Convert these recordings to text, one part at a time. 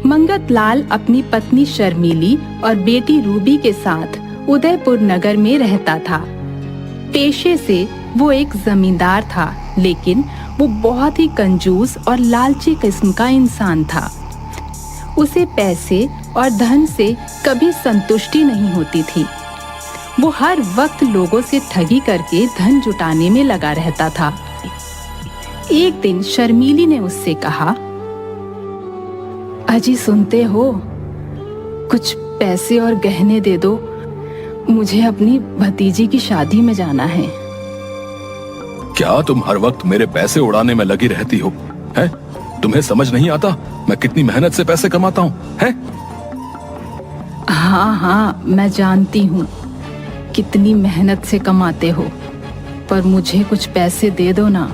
मंगत लाल अपनी पत्नी शर्मीली और बेटी रूबी के साथ उदयपुर नगर में रहता था। पेशे से वो एक जमींदार था, लेकिन वो बहुत ही कंजूस और लालची किस्म का इंसान था। उसे पैसे और धन से कभी संतुष्टि नहीं होती थी। वो हर वक्त लोगों से ठगी करके धन जुटाने में लगा रहता था। एक दिन शर्मीली ने उससे कहा, अजी सुनते हो, कुछ पैसे और गहने दे दो, मुझे अपनी भतीजी की शादी में जाना है। क्या तुम हर वक्त मेरे पैसे उड़ाने में लगी रहती हो? हैं? तुम्हें समझ नहीं आता मैं कितनी मेहनत से पैसे कमाता हूँ? हैं? हाँ, मैं जानती हूँ कितनी मेहनत से कमाते हो, पर मुझे कुछ पैसे दे दो ना।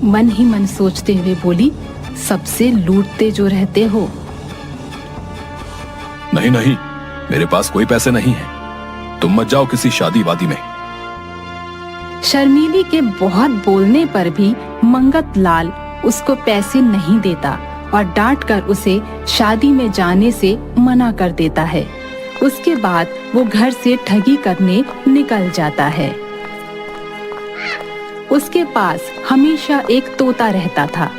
मन ही मन सोचते हुए बोली, सबसे लूटते जो रहते हो। नहीं नहीं, मेरे पास कोई पैसे नहीं है, तुम मत जाओ किसी शादी वादी में। शर्मीली के बहुत बोलने पर भी मंगत लाल उसको पैसे नहीं देता और डांट कर उसे शादी में जाने से मना कर देता है। उसके बाद वो घर से ठगी करने निकल जाता है। उसके पास हमेशा एक तोता रहता था।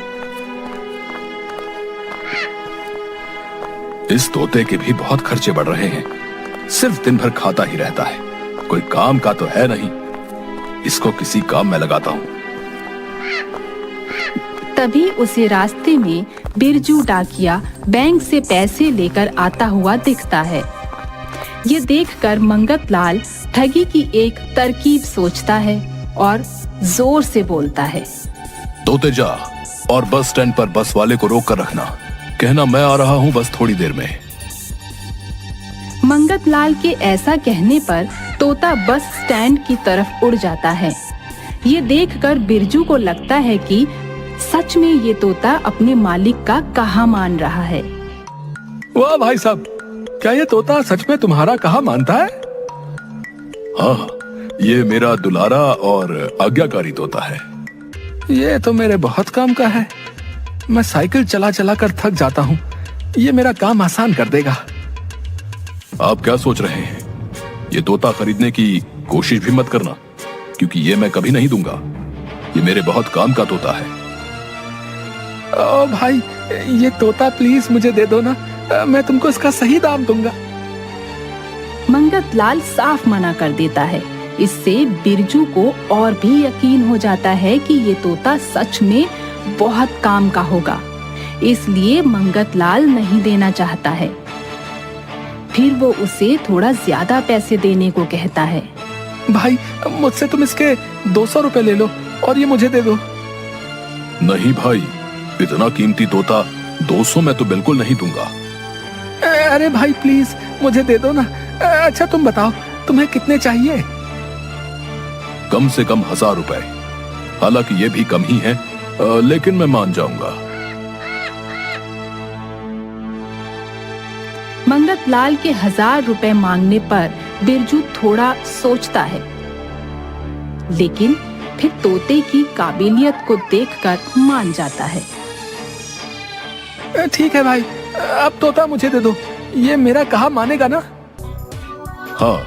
इस तोते के भी बहुत खर्चे बढ़ रहे हैं, सिर्फ दिन भर खाता ही रहता है, कोई काम का तो है नहीं। इसको किसी काम में लगाता हूँ। तभी उसे रास्ते में बिरजू डाकिया बैंक से पैसे लेकर आता हुआ दिखता है। ये देखकर मंगत लाल ठगी की एक तरकीब सोचता है और जोर से बोलता है, तोते जा और बस स्टैंड पर बस वाले को रोक कर रखना, कहना मैं आ रहा हूँ बस थोड़ी देर में। मंगत लाल के ऐसा कहने पर तोता बस स्टैंड की तरफ उड़ जाता है। ये देखकर बिरजू को लगता है कि सच में ये तोता अपने मालिक का कहा मान रहा है। वाह भाई साहब, क्या ये तोता सच में तुम्हारा कहा मानता है? हाँ, ये मेरा दुलारा और आज्ञाकारी तोता है। ये तो मेरे बहुत काम का है, मैं साइकिल चला चला कर थक जाता हूँ, ये मेरा काम आसान कर देगा। आप क्या सोच रहे हैं? ये तोता खरीदने की कोशिश भी मत करना, क्योंकि ये मैं कभी नहीं दूंगा। ये मेरे बहुत काम का तोता है। ओ भाई, ये तोता प्लीज मुझे दे दो ना, मैं तुमको इसका सही दाम दूंगा। मंगत लाल साफ मना कर देता है। इससे बिरजू को और भी यकीन हो जाता है कि ये तोता सच में बहुत काम का होगा, इसलिए मंगत लाल नहीं देना चाहता है। फिर वो उसे थोड़ा ज्यादा पैसे देने को कहता है। भाई, मुझसे तुम इसके 200 रुपए ले लो और ये मुझे दे दो। नहीं भाई, इतना कीमती तोता 200 में तो बिल्कुल नहीं दूंगा। अरे भाई प्लीज मुझे दे दो ना। अच्छा तुम बताओ, तुम्हें कितने चाहिए? कम से कम 1000 रुपए। हालांकि ये भी कम ही है, लेकिन मैं मान जाऊंगा। मंगत लाल के 1000 रुपए मांगने पर बिरजू थोड़ा सोचता है, लेकिन फिर तोते की काबिलियत को देखकर मान जाता है। ठीक है भाई, अब तोता मुझे दे दो, ये मेरा कहा मानेगा ना? हाँ,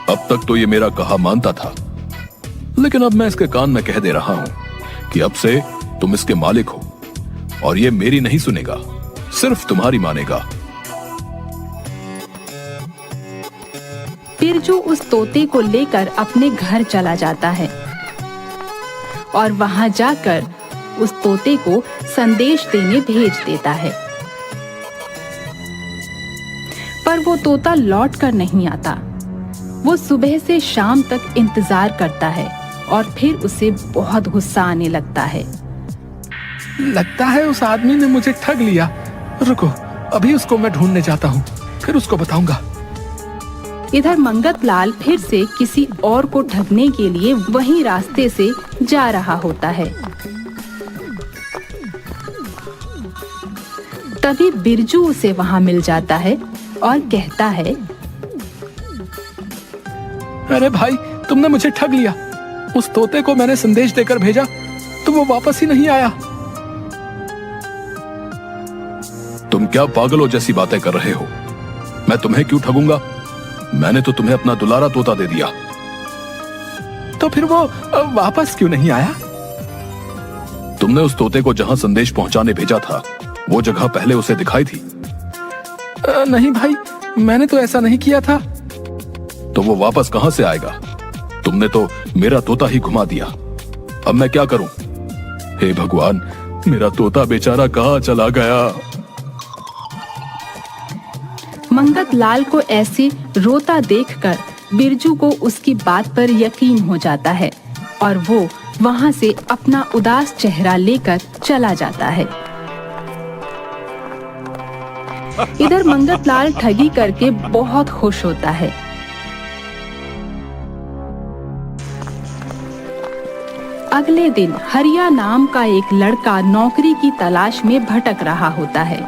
अब तक तो ये मेरा कहा मानता था, लेकिन अब मैं इसके कान में कह दे रहा हूं कि अब से तुम इसके मालिक हो और ये मेरी नहीं सुनेगा, सिर्फ तुम्हारी मानेगा। बिरजू उस तोते को लेकर अपने घर चला जाता है और वहां जाकर उस तोते को संदेश देने भेज देता है। पर वो तोता लौट कर नहीं आता। वो सुबह से शाम तक इंतजार करता है और फिर उसे बहुत गुस्सा आने लगता है। लगता है उस आदमी ने मुझे ठग लिया। रुको, अभी उसको मैं ढूंढने जाता हूँ, फिर उसको बताऊंगा। इधर मंगत लाल फिर से किसी और को ठगने के लिए वही रास्ते से जा रहा होता है। तभी बिरजू उसे वहां मिल जाता है और कहता है, अरे भाई, तुमने मुझे ठग लिया। उस तोते को मैंने संदेश देकर भेजा तो वो वापस ही नहीं आया। तुम क्या पागलों जैसी बातें कर रहे हो? मैं तुम्हें क्यों ठगूंगा? मैंने तो तुम्हें अपना दुलारा तोता दे दिया। तो फिर वो वापस क्यों नहीं आया? तुमने उस तोते को जहां संदेश पहुंचाने भेजा था, वो जगह पहले उसे दिखाई थी। नहीं भाई, मैंने तो ऐसा नहीं किया था। तो वो वापस कहां से आएगा? तुमने तो मेरा तोता ही घुमा दिया। अब मैं क्या करूं? हे भगवान, मेरा तोता बेचारा कहां चला गया? मंगत लाल को ऐसे रोता देखकर बिरजू को उसकी बात पर यकीन हो जाता है और वो वहां से अपना उदास चेहरा लेकर चला जाता है। इधर मंगत लाल ठगी करके बहुत खुश होता है। अगले दिन हरिया नाम का एक लड़का नौकरी की तलाश में भटक रहा होता है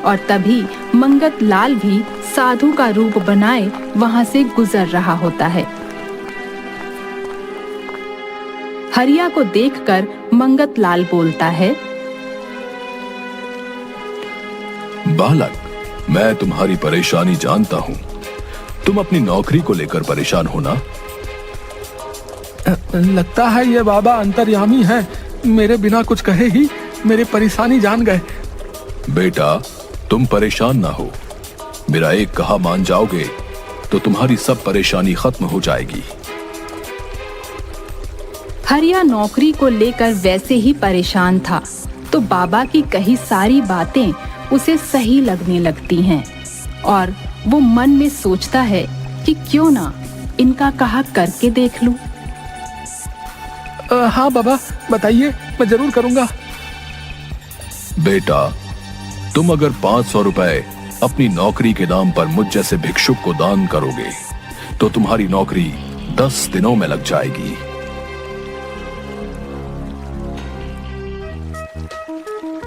और तभी मंगत लाल भी साधु का रूप बनाए वहां से गुजर रहा होता है। हरिया को देखकर मंगत लाल बोलता है, बालक, मैं तुम्हारी परेशानी जानता हूँ। तुम अपनी नौकरी को लेकर परेशान हो ना? लगता है ये बाबा अंतर्यामी है, मेरे बिना कुछ कहे ही मेरी परेशानी जान गए। बेटा, तुम परेशान ना हो। मेरा एक कहा मान जाओगे तो तुम्हारी सब परेशानी खत्म हो जाएगी। हरिया नौकरी को लेकर वैसे ही परेशान था, तो बाबा की कही सारी बातें उसे सही लगने लगती हैं और वो मन में सोचता है कि क्यों ना इनका कहा करके देख लूं। हाँ बाबा, बताइए, मैं जरूर करूंगा। बेटा, तुम अगर 500 रुपए अपनी नौकरी के नाम पर मुझ जैसे भिक्षुक को दान करोगे तो तुम्हारी नौकरी 10 दिनों में लग जाएगी।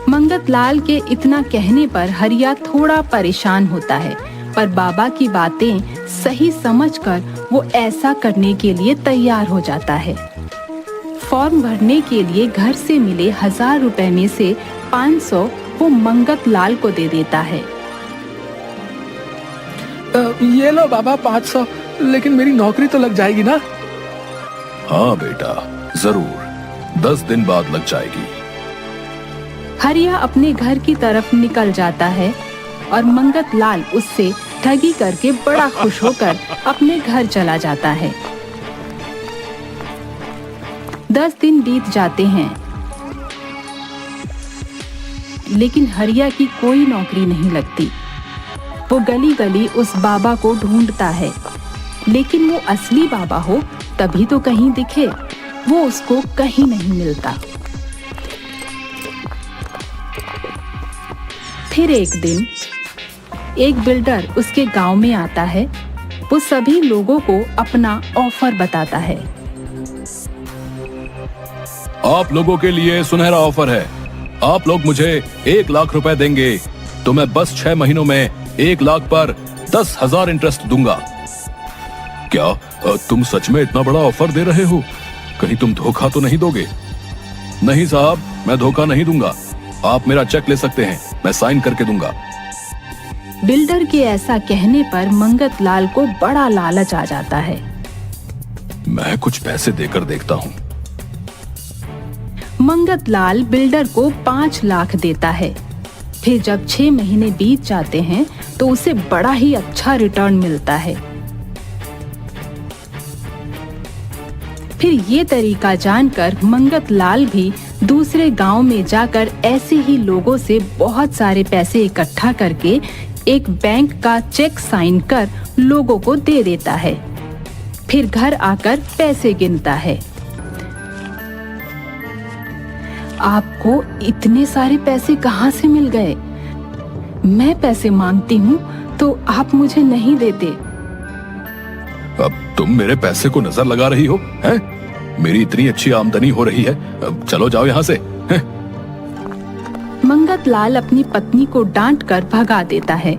मंगत लाल के इतना कहने पर हरिया थोड़ा परेशान होता है, पर बाबा की बातें सही समझकर वो ऐसा करने के लिए तैयार हो जाता है। फॉर्म भरने के लिए घर से मिले 1000 रुपए में से 500 वो मंगत लाल को दे देता है। ये लो बाबा 500, लेकिन मेरी नौकरी तो लग जाएगी ना? हाँ बेटा, जरूर 10 दिन बाद लग जाएगी। हरिया अपने घर की तरफ निकल जाता है और मंगत लाल उससे ठगी करके बड़ा खुश होकर अपने घर चला जाता है। 10 दिन बीत जाते हैं, लेकिन हरिया की कोई नौकरी नहीं लगती। वो गली गली उस बाबा को ढूंढता है, लेकिन वो असली बाबा हो तभी तो कहीं दिखे, वो उसको कहीं नहीं मिलता। फिर एक दिन एक बिल्डर उसके गांव में आता है। वो सभी लोगों को अपना ऑफर बताता है। आप लोगों के लिए सुनहरा ऑफर है। आप लोग मुझे 1 लाख रुपए देंगे तो मैं बस 6 महीनों में 1 लाख पर 10,000 इंटरेस्ट दूंगा। क्या तुम सच में इतना बड़ा ऑफर दे रहे हो? कहीं तुम धोखा तो नहीं दोगे? नहीं साहब, मैं धोखा नहीं दूंगा। आप मेरा चेक ले सकते हैं, मैं साइन करके दूंगा। बिल्डर के ऐसा कहने पर मंगत लाल को बड़ा लालच आ जाता है। मैं कुछ पैसे देकर देखता हूँ। मंगत लाल बिल्डर को 5 लाख देता है। फिर जब 6 महीने बीत जाते हैं तो उसे बड़ा ही अच्छा रिटर्न मिलता है। फिर ये तरीका जानकर मंगत लाल भी दूसरे गांव में जाकर ऐसे ही लोगों से बहुत सारे पैसे इकट्ठा करके एक बैंक का चेक साइन कर लोगों को दे देता है। फिर घर आकर पैसे गिनता है। आपको इतने सारे पैसे कहाँ से मिल गए? मैं पैसे मांगती हूँ तो आप मुझे नहीं देते। अब तुम मेरे पैसे को नजर लगा रही हो, हैं? मेरी इतनी अच्छी आमदनी हो रही है, अब चलो जाओ यहाँ से। मंगत लाल अपनी पत्नी को डांट कर भगा देता है।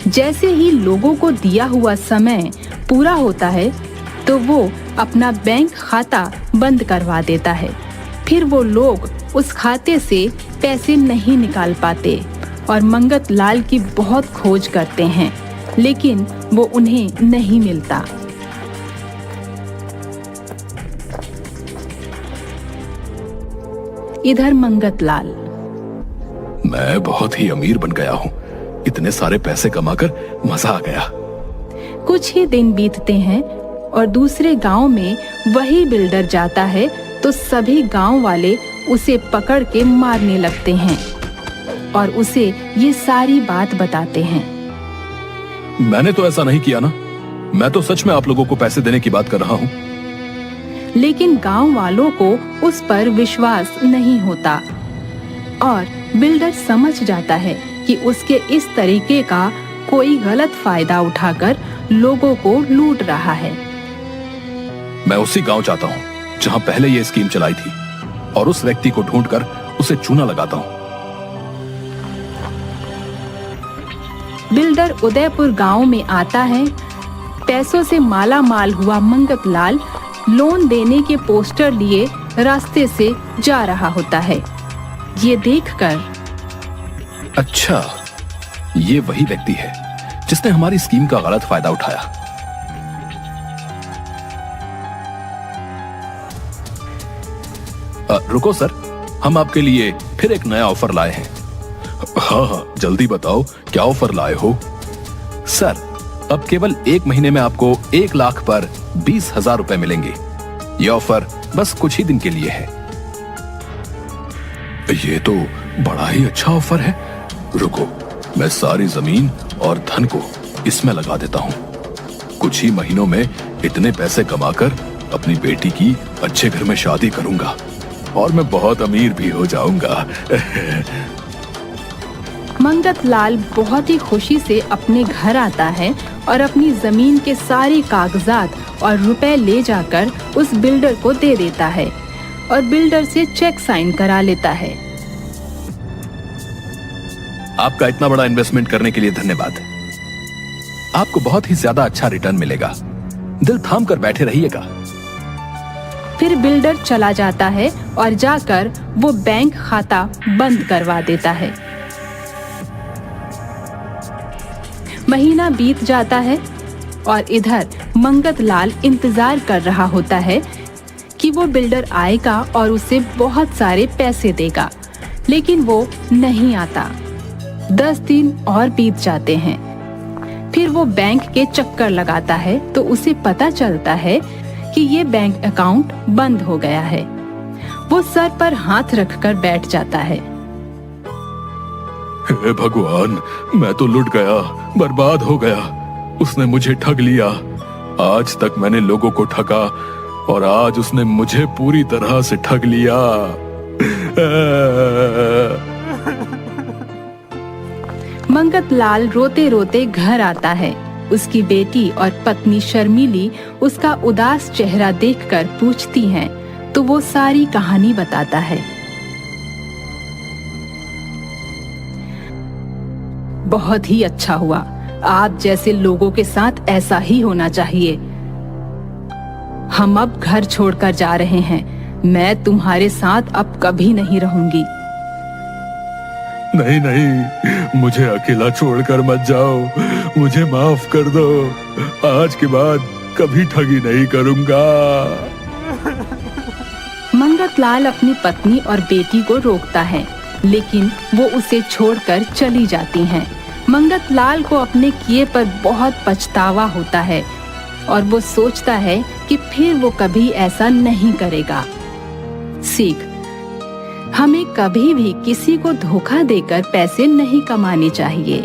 जैसे ही लोगों को दिया हुआ समय पूरा होता है तो वो अपना बैंक खाता बंद करवा देता है। फिर वो लोग उस खाते से पैसे नहीं निकाल पाते। और मंगत लाल की बहुत खोज करते हैं, लेकिन वो उन्हें नहीं मिलता। इधर मंगत लाल, मैं बहुत ही अमीर बन गया हूँ। इतने सारे पैसे कमाकर मजा आ गया। कुछ ही दिन बीतते हैं और दूसरे गांव में वही बिल्डर जाता है तो सभी गांव वाले उसे पकड़ के मारने लगते हैं और उसे ये सारी बात बताते हैं। मैंने तो ऐसा नहीं किया ना। मैं तो सच में आप लोगों को पैसे देने की बात कर रहा हूँ। लेकिन गांव वालों को उस पर विश्वास नहीं होता और बिल्डर समझ जाता है कि उसके इस तरीके का कोई गलत फायदा उठाकर लोगों को लूट रहा है। मैं उसी गांव जाता हूँ जहां पहले ये स्कीम चलाई थी और उस व्यक्ति को ढूंढकर उसे चूना लगाता हूँ। बिल्डर उदयपुर गांव में आता है। पैसों से माला माल हुआ मंगत लाल लोन देने के पोस्टर लिए रास्ते से जा रहा होता है। ये देखकर, अच्छा, ये वही व्यक्ति है जिसने हमारी स्कीम का गलत फायदा उठाया। रुको सर, हम आपके लिए फिर एक नया ऑफर लाए हैं। हाँ, जल्दी बताओ क्या ऑफर लाए हो। सर, अब केवल 1 महीने में आपको 1 लाख पर 20,000 रुपए मिलेंगे। ये ऑफर बस कुछ ही दिन के लिए है। ये तो बड़ा ही अच्छा ऑफर है। रुको, मैं सारी जमीन और धन को इसमें लगा देता हूँ। कुछ ही महीनों में इतने पैसे कमाकर अपनी बेटी की अच्छे घर में शादी करूंगा और मैं बहुत अमीर भी हो जाऊंगा। मंगत लाल बहुत ही खुशी से अपने घर आता है और अपनी जमीन के सारे कागजात और रुपए ले जाकर उस बिल्डर को दे देता है और बिल्डर से चेक साइन करा लेता है। आपका इतना बड़ा इन्वेस्टमेंट करने के लिए धन्यवाद। आपको बहुत ही ज्यादा अच्छा रिटर्न मिलेगा। दिल थाम कर बैठे रहिएगा। फिर बिल्डर चला जाता है और जाकर वो बैंक खाता बंद करवा देता है। महीना बीत जाता है और इधर मंगत लाल इंतजार कर रहा होता है कि वो बिल्डर आएगा और उसे बहुत सारे पैसे देगा, लेकिन वो नहीं आता। 10 दिन और बीत जाते हैं। फिर वो बैंक के चक्कर लगाता है तो उसे पता चलता है कि ये बैंक अकाउंट बंद हो गया है। वो सर पर हाथ रखकर बैठ जाता है। हे भगवान, मैं तो लुट गया, बर्बाद हो गया। उसने मुझे ठग लिया। आज तक मैंने लोगों को ठगा और आज उसने मुझे पूरी तरह से ठग लिया। मंगत लाल रोते रोते घर आता है। उसकी बेटी और पत्नी शर्मीली उसका उदास चेहरा देखकर पूछती हैं, तो वो सारी कहानी बताता है। बहुत ही अच्छा हुआ। आप जैसे लोगों के साथ ऐसा ही होना चाहिए। हम अब घर छोड़कर जा रहे हैं। मैं तुम्हारे साथ अब कभी नहीं रहूंगी। नहीं नहीं, मुझे अकेला छोड़कर मत जाओ। मुझे माफ कर दो। आज के बाद कभी ठगी नहीं करूंगा। मंगत लाल अपनी पत्नी और बेटी को रोकता है, लेकिन वो उसे छोड़कर चली जाती हैं। मंगत लाल को अपने किए पर बहुत पछतावा होता है और वो सोचता है कि फिर वो कभी ऐसा नहीं करेगा। सीख: हमें कभी भी किसी को धोखा देकर पैसे नहीं कमाने चाहिए।